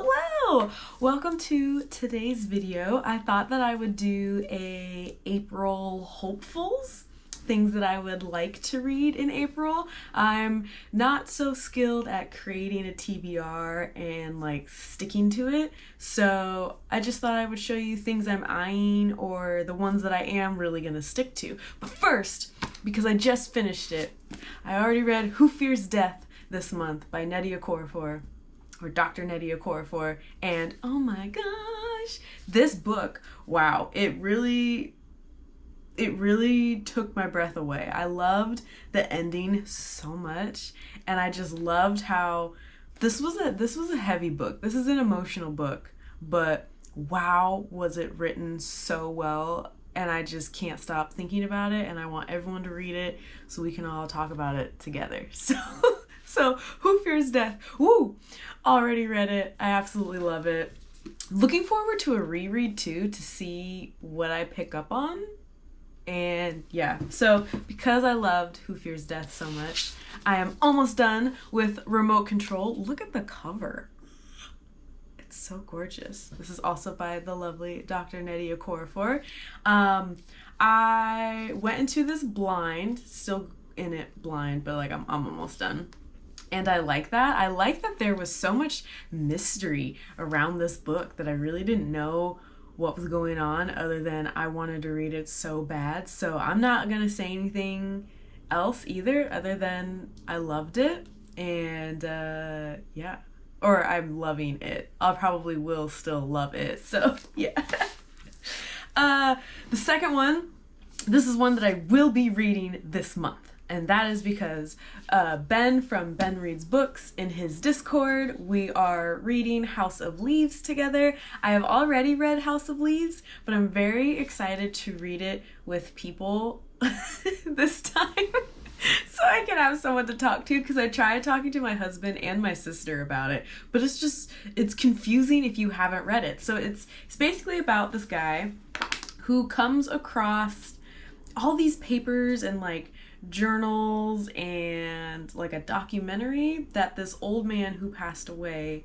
Hello! Welcome to today's video. I thought that I would do a April hopefuls, things that I would like to read in April. I'm not so skilled at creating a TBR and like sticking to it, so I just thought I would show you things I'm eyeing or the ones that I am really gonna stick to. But first, because I just finished it, I already read Who Fears Death this month by Nnedi Okorafor, or Dr. Nnedi Okorafor, and oh my gosh, this book, wow, it really took my breath away. I loved the ending so much, and I just loved how this was a heavy book. This is an emotional book, but wow, was it written so well, and I just can't stop thinking about it, and I want everyone to read it so we can all talk about it together. So Who Fears Death? Woo! Already read it. I absolutely love it. Looking forward to a reread too to see what I pick up on. And yeah, so because I loved Who Fears Death so much, I am almost done with Remote Control. Look at the cover. It's so gorgeous. This is also by the lovely Dr. Nnedi Okorafor. I went into this blind, still in it blind, but like I'm almost done. And I like that. I like that there was so much mystery around this book that I really didn't know what was going on other than I wanted to read it so bad. So I'm not gonna say anything else either other than I loved it, and yeah, or I'm loving it. I'll probably will still love it, so yeah. The second one, this is one that I will be reading this month. And that is because Ben from Ben Reads Books in his Discord, we are reading House of Leaves together. I have already read House of Leaves, but I'm very excited to read it with people this time. So I can have someone to talk to, because I tried talking to my husband and my sister about it, but it's confusing if you haven't read it. So it's basically about this guy who comes across all these papers and like journals and like a documentary that this old man who passed away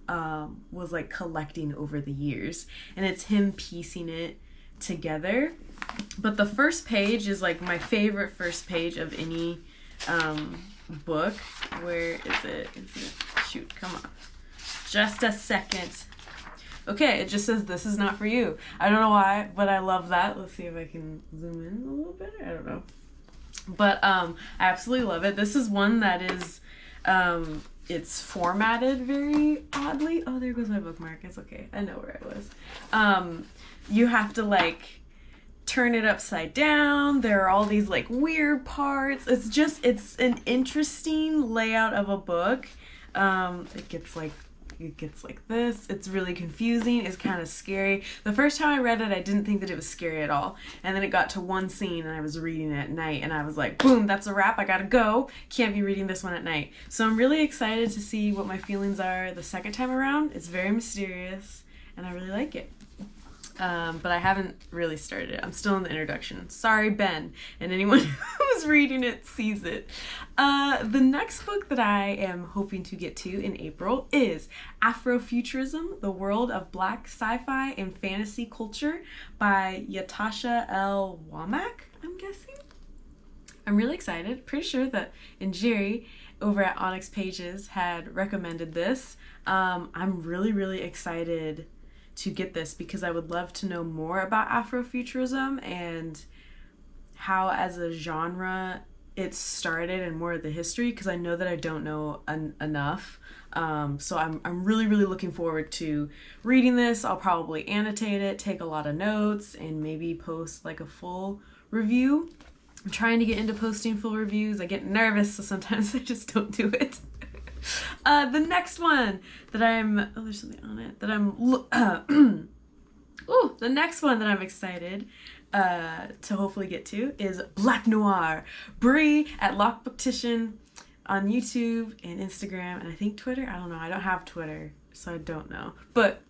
was like collecting over the years, and it's him piecing it together. But the first page is like my favorite first page of any book. Where is it? Shoot, come on, just a second. Okay, it just says this is not for you. I don't know why, but I love that. Let's see if I can zoom in a little bit. I don't know. But I absolutely love it. This is one that is, it's formatted very oddly. Oh, there goes my bookmark. It's okay. I know where I was. You have to like turn it upside down. There are all these like weird parts. It's an interesting layout of a book. It gets like this. It's really confusing. It's kind of scary. The first time I read it, I didn't think that it was scary at all. And then it got to one scene and I was reading it at night and I was like, boom, that's a wrap. I gotta go. Can't be reading this one at night. So I'm really excited to see what my feelings are the second time around. It's very mysterious and I really like it. But I haven't really started it. I'm still in the introduction. Sorry, Ben, and anyone who's reading it sees it. The next book that I am hoping to get to in April is Afrofuturism, The World of Black Sci-Fi and Fantasy Culture by Yatasha L. Womack, I'm guessing. I'm really excited. Pretty sure that Njeri over at Onyx Pages had recommended this. I'm really excited to get this because I would love to know more about Afrofuturism and how as a genre it started and more of the history, because I know that I don't know enough. So I'm really looking forward to reading this. I'll probably annotate it, take a lot of notes, and maybe post like a full review. I'm trying to get into posting full reviews. I get nervous, so sometimes I just don't do it. The next one that there's something on it that the next one that I'm excited to hopefully get to is Black Noir, Bree at Lockbooktition on YouTube and Instagram and I think Twitter. I don't know. I don't have Twitter, so I don't know. But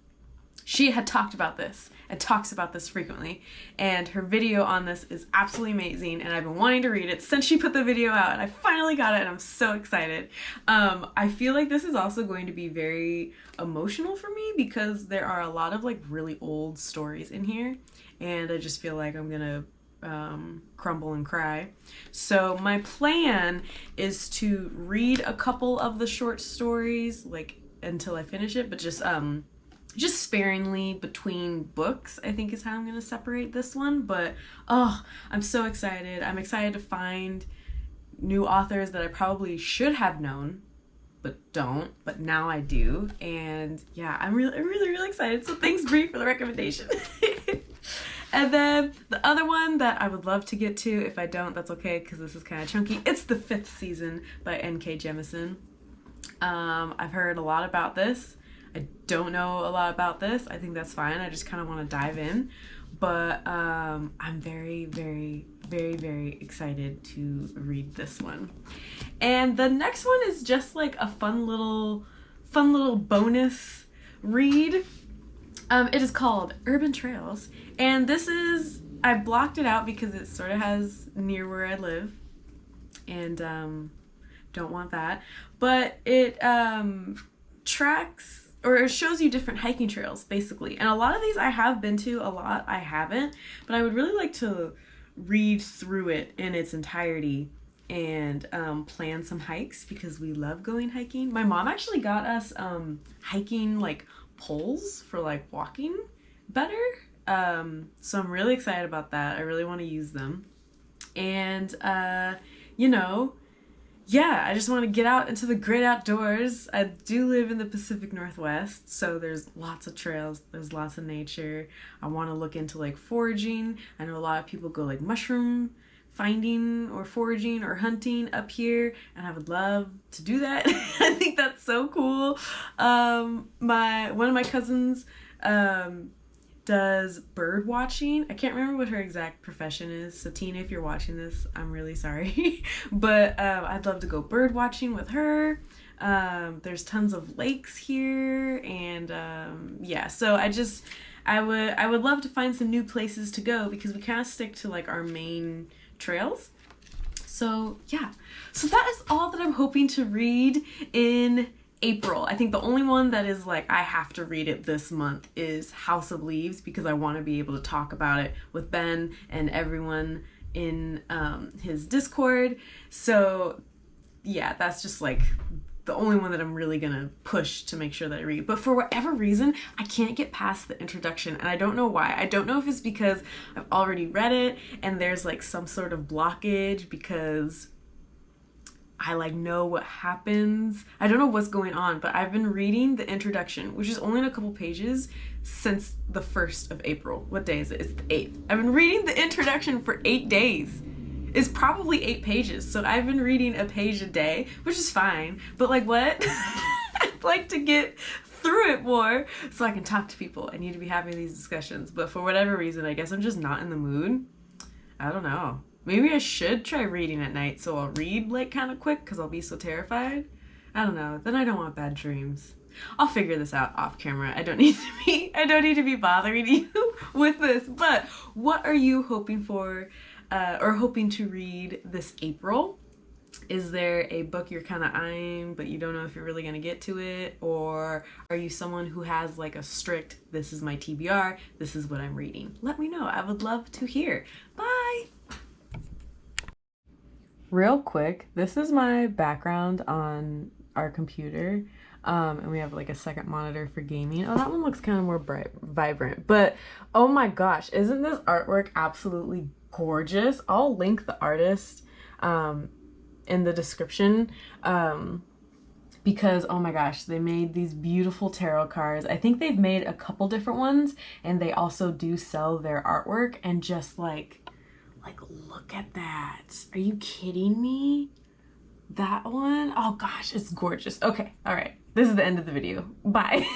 she had talked about this and talks about this frequently, and her video on this is absolutely amazing, and I've been wanting to read it since she put the video out, and I finally got it, and I'm so excited. I feel like this is also going to be very emotional for me because there are a lot of like really old stories in here, and I just feel like I'm gonna crumble and cry. So my plan is to read a couple of the short stories like until I finish it, but just sparingly between books, I think is how I'm going to separate this one. But oh, I'm so excited. I'm excited to find new authors that I probably should have known but don't, but now I do. And yeah, I'm really excited. So thanks, Brie, for the recommendation. And then the other one that I would love to get to, if I don't, that's okay, because this is kind of chunky. It's The Fifth Season by N.K. Jemisin. I've heard a lot about this. I don't know a lot about this. I think that's fine. I just kind of want to dive in. But I'm very excited to read this one. And the next one is just like a fun little bonus read. It is called Urban Trails, and this is, I blocked it out because it sort of has near where I live, and don't want that, but it tracks, or it shows you different hiking trails basically, and a lot of these I have been to, a lot I haven't, but I would really like to read through it in its entirety and plan some hikes because we love going hiking. My mom actually got us hiking like poles for like walking better, so I'm really excited about that. I really want to use them, and you know, yeah, I just want to get out into the great outdoors. I do live in the Pacific Northwest, so there's lots of trails, there's lots of nature. I want to look into like foraging. I know a lot of people go like mushroom finding or foraging or hunting up here, and I would love to do that. I think that's so cool. One of my cousins does bird watching. I can't remember what her exact profession is, so Tina, if you're watching this, I'm really sorry. But I'd love to go bird watching with her. There's tons of lakes here, and yeah, so I would love to find some new places to go because we kind of stick to like our main trails. So yeah, so that is all that I'm hoping to read in April. I think the only one that is like I have to read it this month is House of Leaves because I want to be able to talk about it with Ben and everyone in his Discord. So yeah, that's just like the only one that I'm really gonna push to make sure that I read. But for whatever reason, I can't get past the introduction, and I don't know why. I don't know if it's because I've already read it and there's like some sort of blockage because I like know what happens. I don't know what's going on, but I've been reading the introduction, which is only in a couple pages, since the 1st of April. What day is it? It's the 8th. I've been reading the introduction for 8 days. It's probably 8 pages, so I've been reading a page a day, which is fine, but like what? I'd like to get through it more so I can talk to people. I need to be having these discussions, but for whatever reason, I guess I'm just not in the mood. I don't know. Maybe I should try reading at night so I'll read like kind of quick because I'll be so terrified. I don't know. Then I don't want bad dreams. I'll figure this out off camera. I don't need to be bothering you with this. But what are you hoping for or hoping to read this April? Is there a book you're kind of eyeing but you don't know if you're really going to get to it? Or are you someone who has like a strict, this is my TBR, this is what I'm reading? Let me know. I would love to hear. Bye! Real quick, this is my background on our computer, and we have like a second monitor for gaming. Oh, that one looks kind of more bright, vibrant, but oh my gosh, isn't this artwork absolutely gorgeous? I'll link the artist in the description because oh my gosh, they made these beautiful tarot cards. I think they've made a couple different ones, and they also do sell their artwork, and just like look at that. Are you kidding me? That one? Oh gosh, it's gorgeous. Okay, all right. This is the end of the video. Bye.